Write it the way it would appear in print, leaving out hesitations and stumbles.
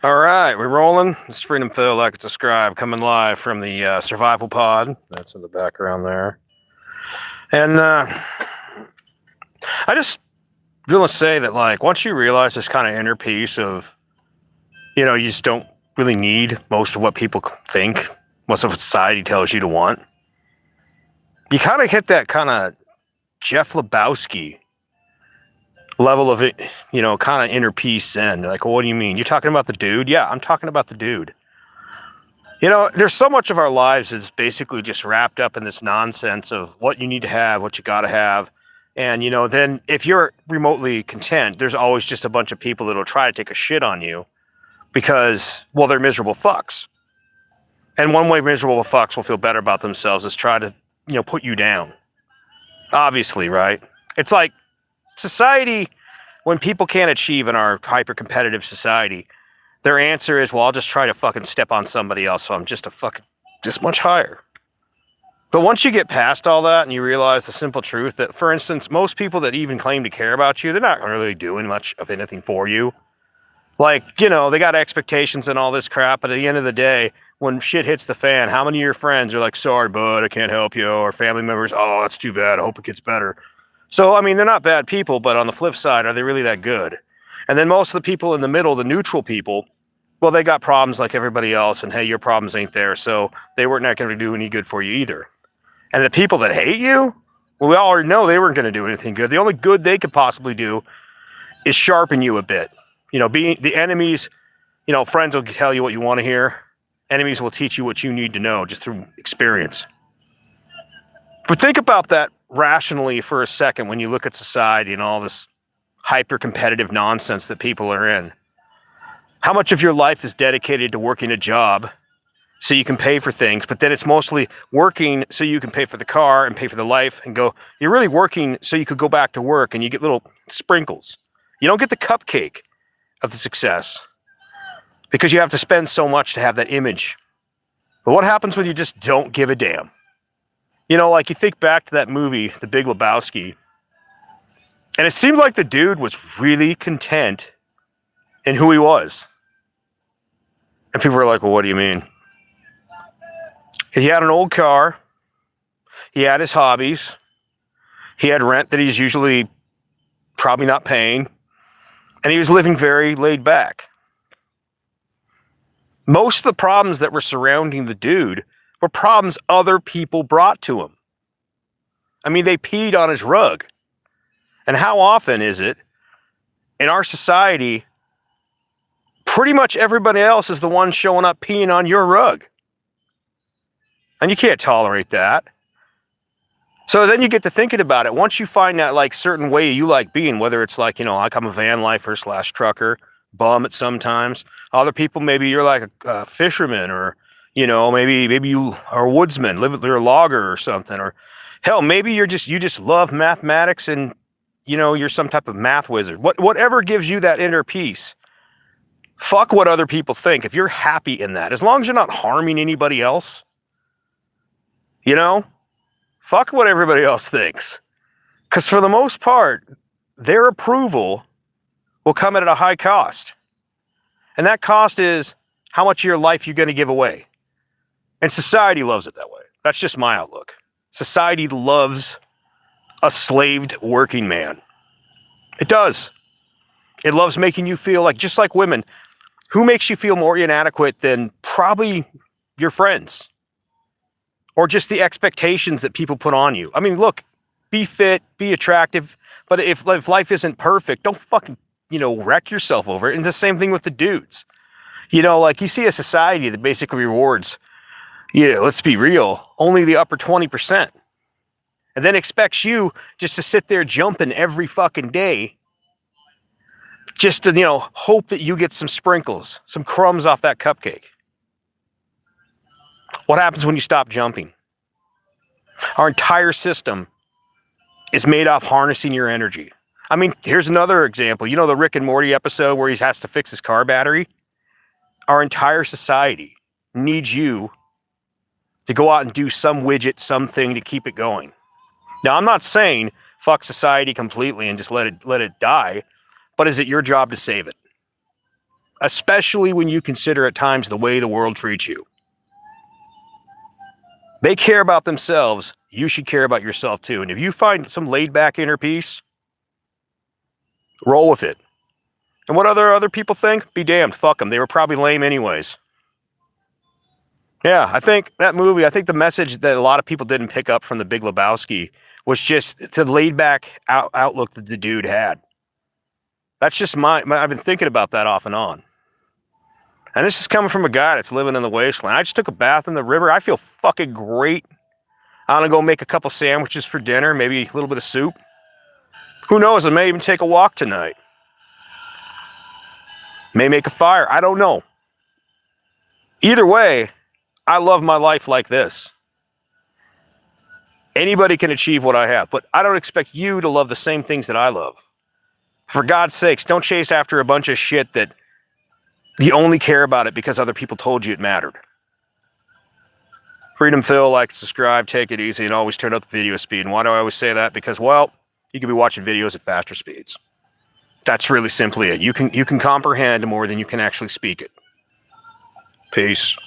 All right, we're rolling. This is Freedom Phil, like it's subscribe, coming live from the survival pod. That's in the background there. And I just want to say that, like, once you realize this kind of inner peace of, you just don't really need most of what people think, most of what society tells you to want, you kind of hit that kind of Jeff Lebowski level of it, kind of inner peace zen. Like, well, what do you mean? You're talking about the dude? Yeah, I'm talking about the dude. There's so much of our lives is basically just wrapped up in this nonsense of what you need to have, what you got to have. And, then if you're remotely content, there's always just a bunch of people that'll try to take a shit on you because, well, they're miserable fucks. And one way miserable fucks will feel better about themselves is try to, put you down. Obviously, right? It's like society, when people can't achieve in our hyper-competitive society, their answer is, well, I'll just try to fucking step on somebody else, so I'm just much higher. But once you get past all that and you realize the simple truth that, for instance, most people that even claim to care about you, they're not really doing much of anything for you. Like, they got expectations and all this crap, but at the end of the day, when shit hits the fan, how many of your friends are like, sorry, bud, I can't help you? Or family members, oh, that's too bad, I hope it gets better. So, I mean, they're not bad people, but on the flip side, are they really that good? And then most of the people in the middle, the neutral people, well, they got problems like everybody else, and hey, your problems ain't there, so they weren't not going to do any good for you either. And the people that hate you, well, we already know they weren't going to do anything good. The only good they could possibly do is sharpen you a bit. Being the enemies, friends will tell you what you want to hear. Enemies will teach you what you need to know just through experience. But think about that rationally for a second when you look at society and all this hyper-competitive nonsense that people are in. How much of your life is dedicated to working a job so you can pay for things, but then it's mostly working so you can pay for the car and pay for the life and go, you're really working so you could go back to work and you get little sprinkles. You don't get the cupcake of the success because you have to spend so much to have that image. But what happens when you just don't give a damn? Like you think back to that movie, The Big Lebowski, and it seemed like the dude was really content in who he was. And people were like, well, what do you mean? He had an old car. He had his hobbies. He had rent that he's usually probably not paying. And he was living very laid back. Most of the problems that were surrounding the dude were problems other people brought to him. I mean, they peed on his rug. And how often is it in our society, pretty much everybody else is the one showing up peeing on your rug? And you can't tolerate that. So then you get to thinking about it. Once you find that like certain way you like being, whether it's like, like I'm a van lifer / trucker, bum at sometimes. Other people, maybe you're like a fisherman or, maybe you are a woodsman, you're a logger or something. Or hell, maybe you just love mathematics and, you're some type of math wizard. Whatever gives you that inner peace. Fuck what other people think. If you're happy in that, as long as you're not harming anybody else, fuck what everybody else thinks. Because for the most part, their approval will come at a high cost. And that cost is how much of your life you're going to give away. And society loves it that way. That's just my outlook. Society loves a slaved working man. It does. It loves making you feel like, just like women, who makes you feel more inadequate than probably your friends? Or just the expectations that people put on you. I mean, look, be fit, be attractive, but if life isn't perfect, don't fucking, wreck yourself over it. And the same thing with the dudes. Like you see a society that basically rewards, let's be real, only the upper 20%. And then expects you just to sit there jumping every fucking day just to, hope that you get some sprinkles, some crumbs off that cupcake. What happens when you stop jumping? Our entire system is made off harnessing your energy. I mean, here's another example. The Rick and Morty episode where he has to fix his car battery? Our entire society needs you to go out and do some widget, something to keep it going. Now, I'm not saying fuck society completely and just let it die, but is it your job to save it? Especially when you consider at times the way the world treats you. They care about themselves. You should care about yourself too. And if you find some laid back inner peace, roll with it. And what other people think? Be damned. Fuck them. They were probably lame anyways. Yeah, I think that movie, I think the message that a lot of people didn't pick up from The Big Lebowski was just the laid back outlook that the dude had. That's just I've been thinking about that off and on. And this is coming from a guy that's living in the wasteland. I just took a bath in the river. I feel fucking great. I'm going to go make a couple sandwiches for dinner, maybe a little bit of soup. Who knows? I may even take a walk tonight. May make a fire. I don't know. Either way, I love my life like this. Anybody can achieve what I have, but I don't expect you to love the same things that I love. For God's sakes, don't chase after a bunch of shit that you only care about it because other people told you it mattered. Freedom Phil, like, subscribe, take it easy, and always turn up the video speed. And why do I always say that? Because, well, you could be watching videos at faster speeds. That's really simply it. You can comprehend more than you can actually speak it. Peace.